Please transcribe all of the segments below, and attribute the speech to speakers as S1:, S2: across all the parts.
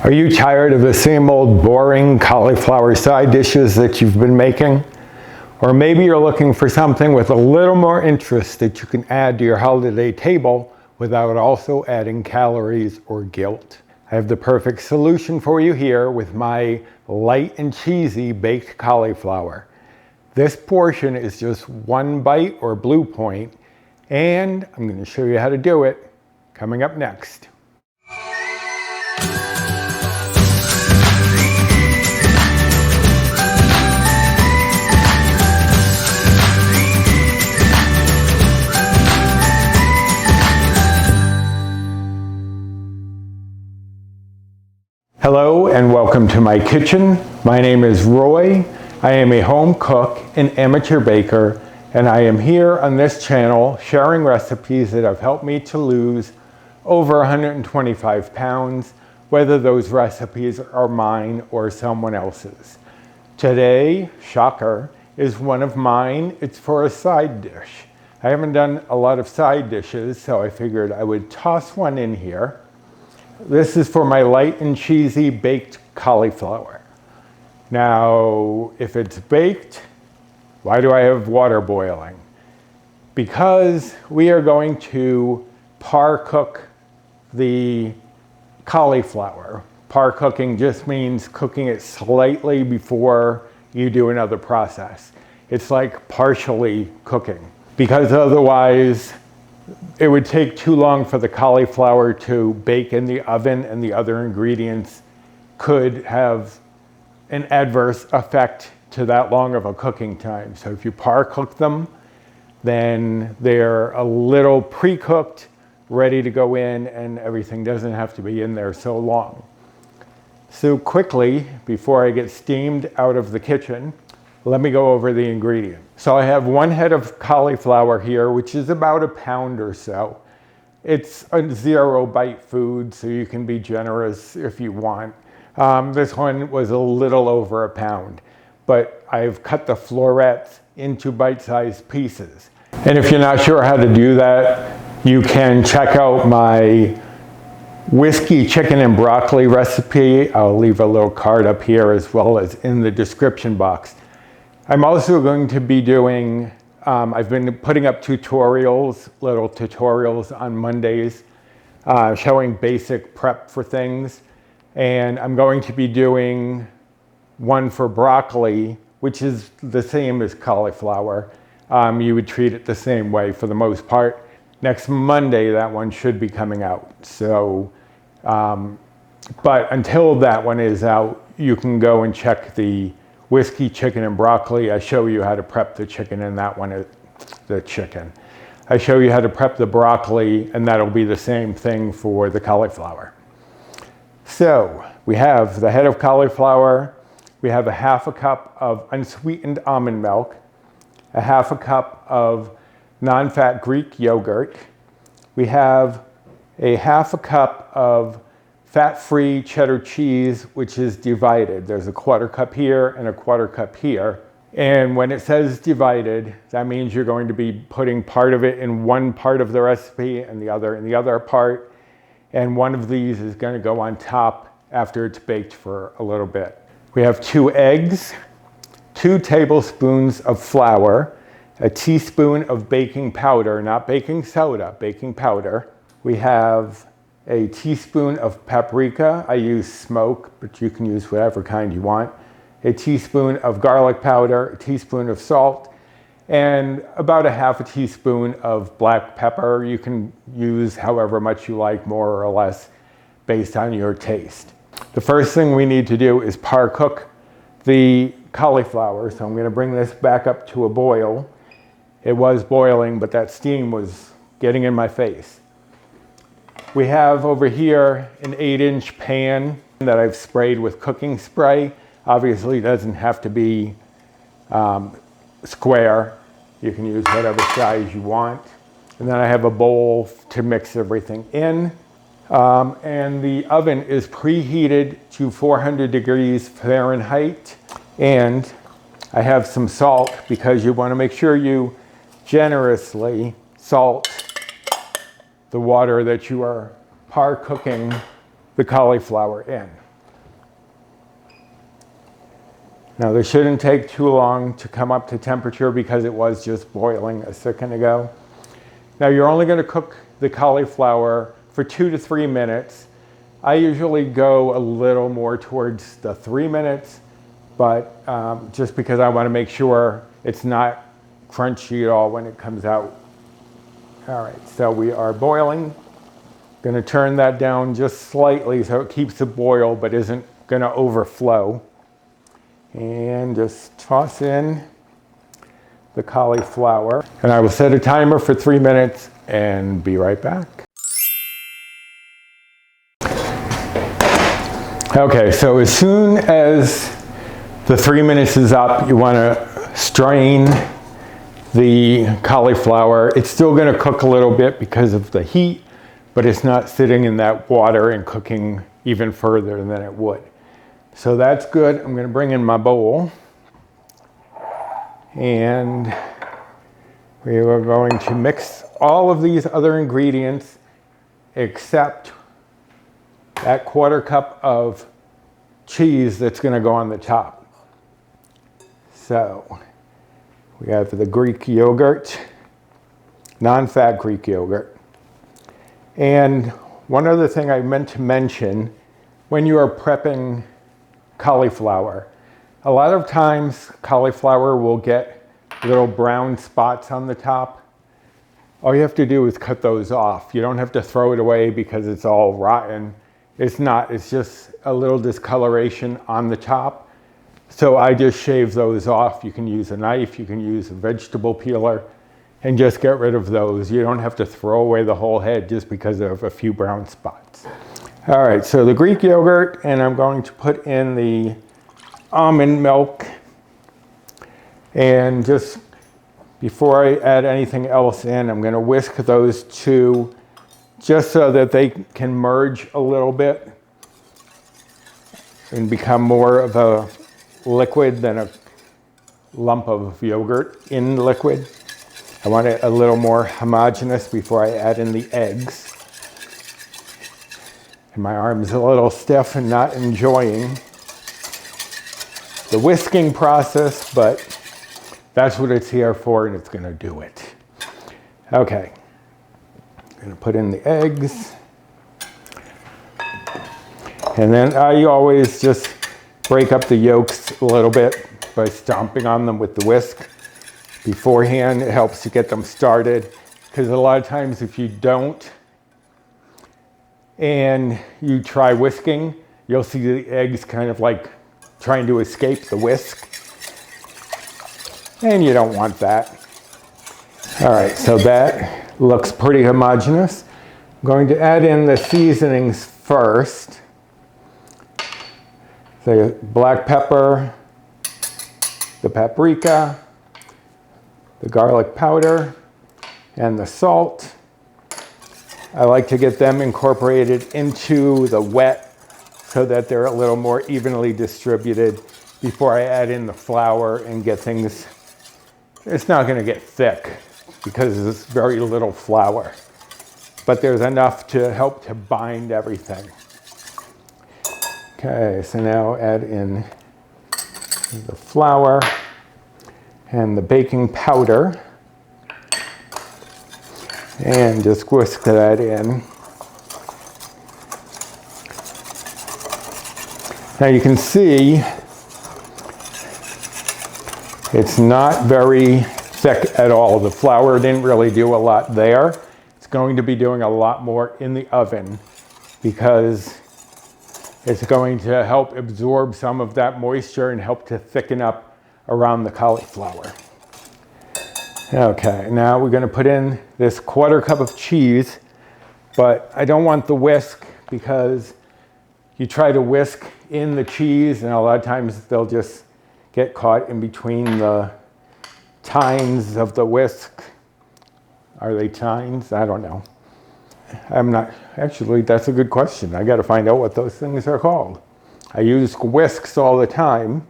S1: Are you tired of the same old boring cauliflower side dishes that you've been making? Or maybe you're looking for something with a little more interest that you can add to your holiday table without also adding calories or guilt. I have the perfect solution for you here with my light and cheesy baked cauliflower. This portion is just 1 bite or blue point, and I'm going to show you how to do it coming up next. Hello and welcome to my kitchen. My name is Roy. I am a home cook and amateur baker, and I am here on this channel sharing recipes that have helped me to lose over 125 pounds, whether those recipes are mine or someone else's. Today, shocker, is one of mine. It's for a side dish. I haven't done a lot of side dishes, so I figured I would toss one in here. This is for my light and cheesy baked cauliflower. Now, if it's baked, why do I have water boiling? Because we are going to par cook the cauliflower. Par cooking just means cooking it slightly before you do another process. It's like partially cooking, because otherwise it would take too long for the cauliflower to bake in the oven, and the other ingredients could have an adverse effect to that long of a cooking time. So if you par cook them, then they're a little pre-cooked, ready to go in, and everything doesn't have to be in there so long. So quickly, before I get steamed out of the kitchen, let me go over the ingredients. So I have 1 head of cauliflower here, which is about a pound or so. It's a 0-bite food, so you can be generous if you want. This one was a little over a pound, but I've cut the florets into bite-sized pieces. And if you're not sure how to do that, you can check out my whiskey chicken and broccoli recipe. I'll leave a little card up here as well as in the description box. I'm also going to be doing, I've been putting up tutorials, little tutorials on Mondays, showing basic prep for things. And I'm going to be doing one for broccoli, which is the same as cauliflower. You would treat it the same way for the most part. Next Monday, that one should be coming out. So, but until that one is out, you can go and check the whiskey chicken and broccoli. I show you how to prep the chicken, and that one is the chicken. I show you how to prep the broccoli, and that'll be the same thing for the cauliflower. So we have the head of cauliflower. We have a 1/2 cup of unsweetened almond milk, a 1/2 cup of non-fat Greek yogurt. We have a 1/2 cup of fat-free cheddar cheese, which is divided. There's a 1/4 cup here and a 1/4 cup here. And when it says divided, that means you're going to be putting part of it in one part of the recipe and the other in the other part. And one of these is going to go on top after it's baked for a little bit. We have 2 eggs, 2 tablespoons of flour, a teaspoon of baking powder, not baking soda, baking powder. We have a teaspoon of paprika. I use smoke, but you can use whatever kind you want. A teaspoon of garlic powder, a teaspoon of salt, and about a 1/2 teaspoon of black pepper. You can use however much you like, more or less, based on your taste. The first thing we need to do is par cook the cauliflower. So I'm going to bring this back up to a boil. It was boiling, but that steam was getting in my face. We have over here an 8-inch pan that I've sprayed with cooking spray. Obviously, it doesn't have to be square. You can use whatever size you want. And then I have a bowl to mix everything in. And the oven is preheated to 400 degrees Fahrenheit. And I have some salt, because you want to make sure you generously salt the water that you are par cooking the cauliflower in. Now this shouldn't take too long to come up to temperature because it was just boiling a second ago. Now you're only going to cook the cauliflower for 2 to 3 minutes. I usually go a little more towards the 3 minutes, but just because I want to make sure it's not crunchy at all when it comes out. All right, so we are boiling. Going to turn that down just slightly so it keeps the boil but isn't going to overflow. And just toss in the cauliflower. And I will set a timer for 3 minutes and be right back. Okay, so as soon as the 3 minutes is up, you want to strain the cauliflower. It's still going to cook a little bit because of the heat, but it's not sitting in that water and cooking even further than it would. So that's good. I'm going to bring in my bowl. And we are going to mix all of these other ingredients except that 1/4 cup of cheese that's going to go on the top. So we have the Greek yogurt, non-fat Greek yogurt. And one other thing I meant to mention, when you are prepping cauliflower, a lot of times cauliflower will get little brown spots on the top. All you have to do is cut those off. You don't have to throw it away because it's all rotten. It's not, it's just a little discoloration on the top. So I just shave those off. You can use a knife, you can use a vegetable peeler, and just get rid of those. You don't have to throw away the whole head just because of a few brown spots. All right, so the Greek yogurt, and I'm going to put in the almond milk. And just before I add anything else in, I'm going to whisk those two just so that they can merge a little bit and become more of a liquid than a lump of yogurt in liquid. I want it a little more homogeneous before I add in the eggs. And my arm's a little stiff and not enjoying the whisking process, but that's what it's here for, and it's going to do it. Okay, I'm going to put in the eggs. And then I always just break up the yolks a little bit by stomping on them with the whisk beforehand. It helps to get them started, because a lot of times if you don't and you try whisking, you'll see the eggs kind of like trying to escape the whisk. And you don't want that. All right, so that looks pretty homogeneous. I'm going to add in the seasonings first. The black pepper, the paprika, the garlic powder, and the salt. I like to get them incorporated into the wet so that they're a little more evenly distributed before I add in the flour and get things. It's not going to get thick because there's very little flour, but there's enough to help to bind everything. Okay, so now add in the flour and the baking powder and just whisk that in. Now you can see it's not very thick at all. The flour didn't really do a lot there. It's going to be doing a lot more in the oven because it's going to help absorb some of that moisture and help to thicken up around the cauliflower. Okay, now we're going to put in this 1/4 cup of cheese, but I don't want the whisk because you try to whisk in the cheese and a lot of times they'll just get caught in between the tines of the whisk. Are they tines? I don't know. I'm not, actually, that's a good question. I got to find out what those things are called. I use whisks all the time.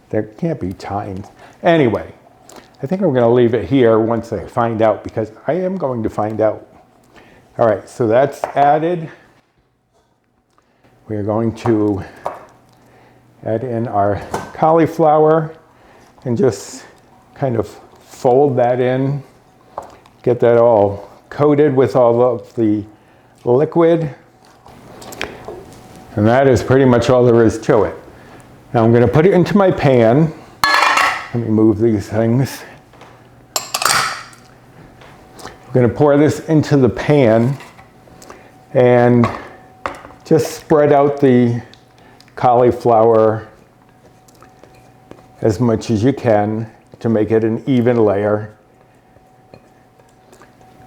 S1: There can't be tines. Anyway, I think I'm going to leave it here once I find out because I am going to find out. All right, so that's added. We're going to Add in our cauliflower and just kind of fold that in. Get that all coated with all of the liquid. And that is pretty much all there is to it. Now I'm going to put it into my pan. Let me move these things. I'm going to pour this into the pan and just spread out the cauliflower as much as you can to make it an even layer.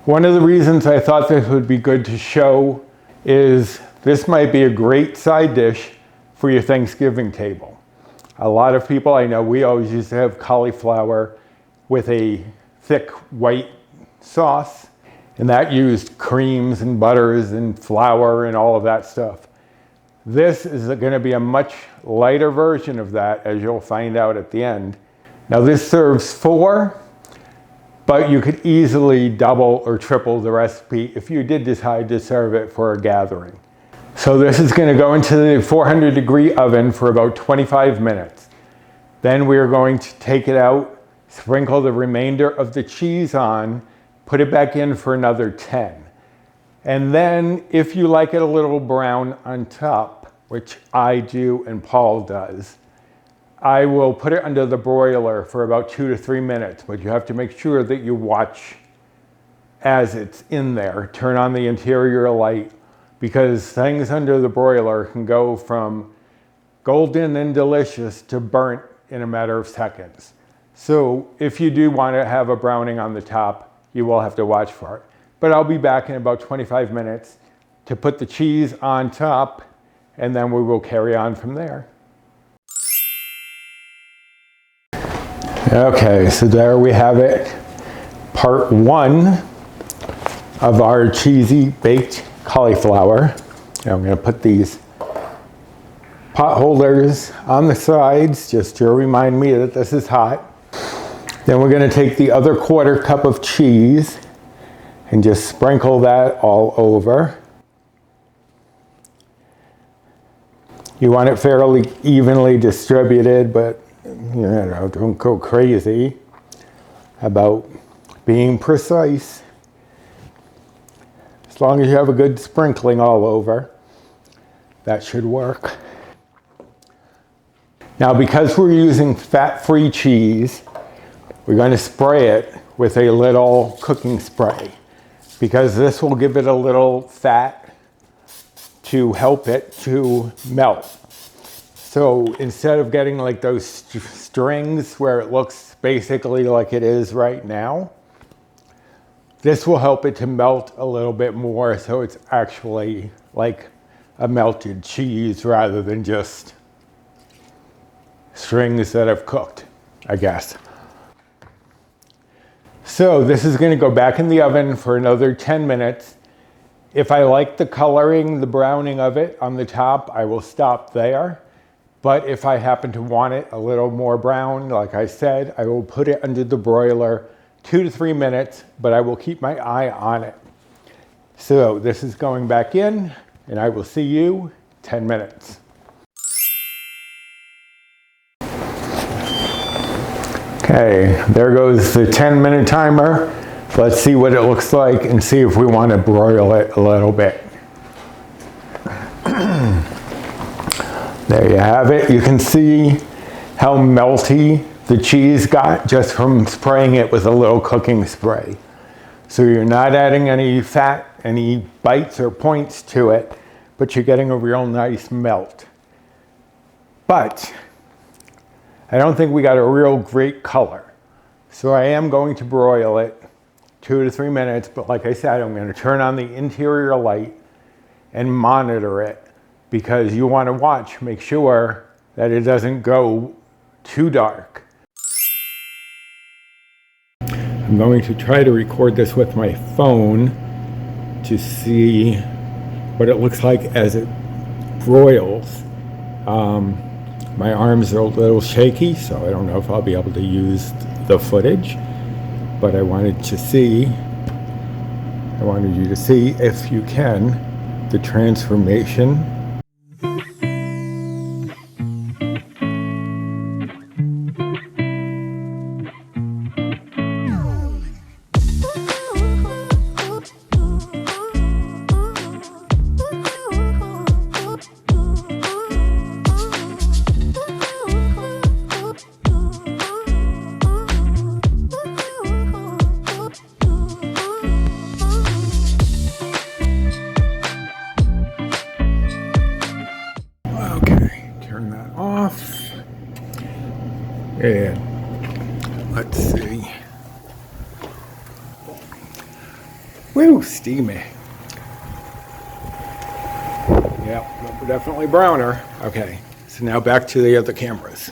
S1: One of the reasons I thought this would be good to show is this might be a great side dish for your Thanksgiving table. A lot of people I know, we always used to have cauliflower with a thick white sauce, and that used creams and butters and flour and all of that stuff. This is going to be a much lighter version of that, as you'll find out at the end. Now this serves 4, but you could easily double or triple the recipe if you did decide to serve it for a gathering. So this is going to go into the 400-degree oven for about 25 minutes. Then we're going to take it out, sprinkle the remainder of the cheese on, put it back in for another 10. And then if you like it a little brown on top, which I do and Paul does, I will put it under the broiler for about 2 to 3 minutes, but you have to make sure that you watch as it's in there. Turn on the interior light, because things under the broiler can go from golden and delicious to burnt in a matter of seconds. So if you do want to have a browning on the top, you will have to watch for it. But I'll be back in about 25 minutes to put the cheese on top, and then we will carry on from there. Okay, so there we have it. Part 1 of our cheesy baked cauliflower. Now I'm going to put these pot holders on the sides just to remind me that this is hot. Then we're going to take the other 1/4 cup of cheese and just sprinkle that all over. You want it fairly evenly distributed, but you know, don't go crazy about being precise. As long as you have a good sprinkling all over, that should work. Now, because we're using fat-free cheese, we're going to spray it with a little cooking spray, because this will give it a little fat to help it to melt. So instead of getting like those strings where it looks basically like it is right now, this will help it to melt a little bit more, so it's actually like a melted cheese rather than just strings that have cooked, I guess. So this is going to go back in the oven for another 10 minutes. If I like the coloring, the browning of it on the top, I will stop there. But if I happen to want it a little more brown, like I said, I will put it under the broiler 2 to 3 minutes, but I will keep my eye on it. So this is going back in, and I will see you 10 minutes. Okay, there goes the 10-minute timer. Let's see what it looks like and see if we want to broil it a little bit. There you have it. You can see how melty the cheese got just from spraying it with a little cooking spray. So you're not adding any fat, any bites or points to it, but you're getting a real nice melt. But I don't think we got a real great color. So I am going to broil it 2 to 3 minutes, but like I said, I'm going to turn on the interior light and monitor it, because you want to watch, make sure that it doesn't go too dark. I'm going to try to record this with my phone to see what it looks like as it broils. My arms are a little shaky, so I don't know if I'll be able to use the footage, but I wanted you to see, if you can, the transformation. off. And let's see. Woo, steamy. Yep, definitely browner. Okay, so now back to the other cameras.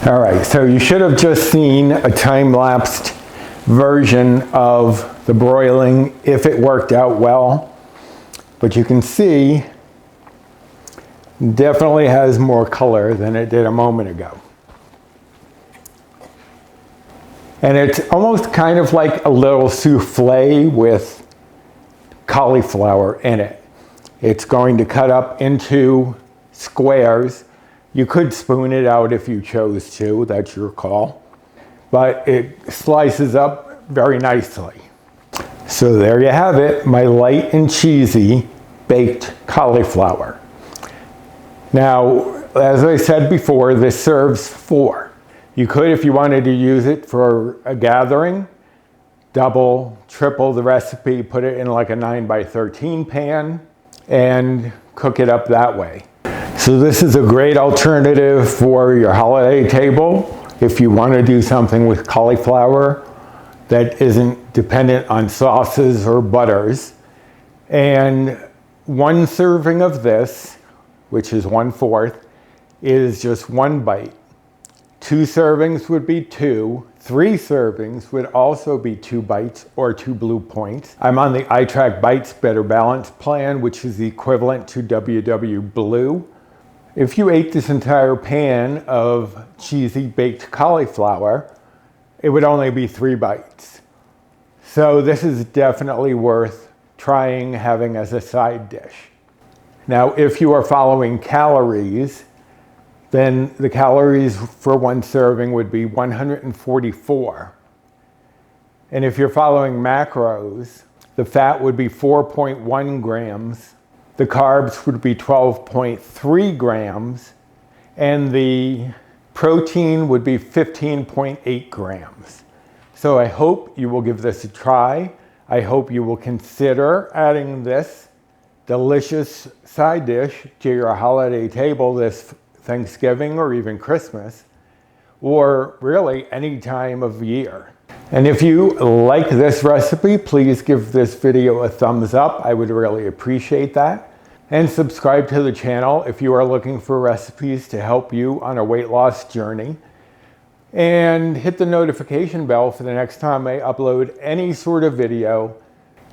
S1: All right, so you should have just seen a time-lapsed version of the broiling if it worked out well. But you can see, definitely has more color than it did a moment ago. And it's almost kind of like a little souffle with cauliflower in it. It's going to cut up into squares. You could spoon it out if you chose to, that's your call. But it slices up very nicely. So there you have it, my light and cheesy baked cauliflower. Now, as I said before, this serves 4. You could, if you wanted to use it for a gathering, double, triple the recipe, put it in like a 9x13 pan, and cook it up that way. So this is a great alternative for your holiday table if you want to do something with cauliflower that isn't dependent on sauces or butters. And 1 serving of this, which is 1/4, is just 1 bite. 2 servings would be 2. 3 servings would also be 2 bites or 2 blue points. I'm on the iTrackbites Better Balance plan, which is the equivalent to WW Blue. If you ate this entire pan of cheesy baked cauliflower, it would only be 3 bites. So this is definitely worth trying having as a side dish. Now, if you are following calories, then the calories for 1 serving would be 144. And if you're following macros, the fat would be 4.1 grams, the carbs would be 12.3 grams, and the protein would be 15.8 grams. So I hope you will give this a try. I hope you will consider adding this delicious side dish to your holiday table this Thanksgiving or even Christmas, or really any time of year. And if you like this recipe, please give this video a thumbs up. I would really appreciate that. And subscribe to the channel if you are looking for recipes to help you on a weight loss journey. And hit the notification bell for the next time I upload any sort of video.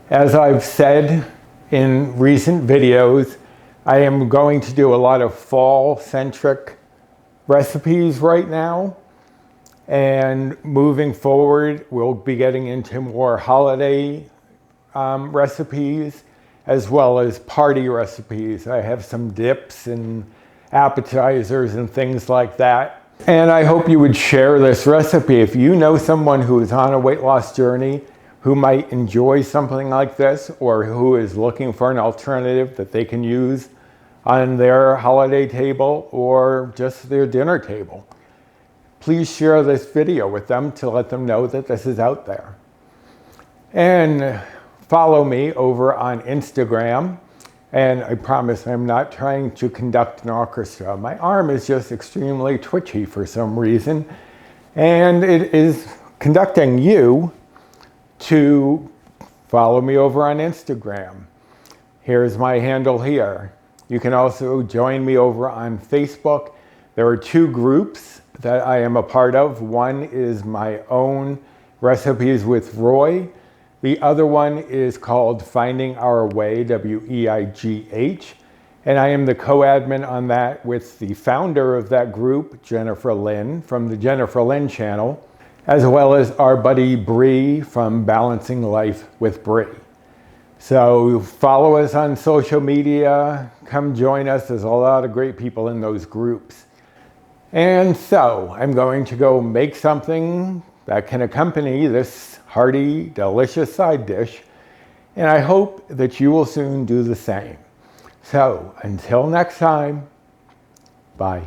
S1: As I've said in recent videos, I am going to do a lot of fall-centric recipes right now. And moving forward, we'll be getting into more holiday recipes, as well as party recipes. I have some dips and appetizers and things like that. And I hope you would share this recipe. If you know someone who is on a weight loss journey, who might enjoy something like this, or who is looking for an alternative that they can use on their holiday table or just their dinner table, please share this video with them to let them know that this is out there. And follow me over on Instagram. And I promise I'm not trying to conduct an orchestra. My arm is just extremely twitchy for some reason. And it is conducting you to follow me over on Instagram. Here's my handle here. You can also join me over on Facebook. There are 2 groups that I am a part of. One is my own Recipes with Roy. The other one is called Finding Our Way, W-E-I-G-H. And I am the co-admin on that with the founder of that group, Jennifer Lynn, from the Jennifer Lynn channel, as well as our buddy Bree from Balancing Life with Bree. So follow us on social media, come join us. There's a lot of great people in those groups. And so I'm going to go make something that can accompany this hearty, delicious side dish. And I hope that you will soon do the same. So until next time, bye.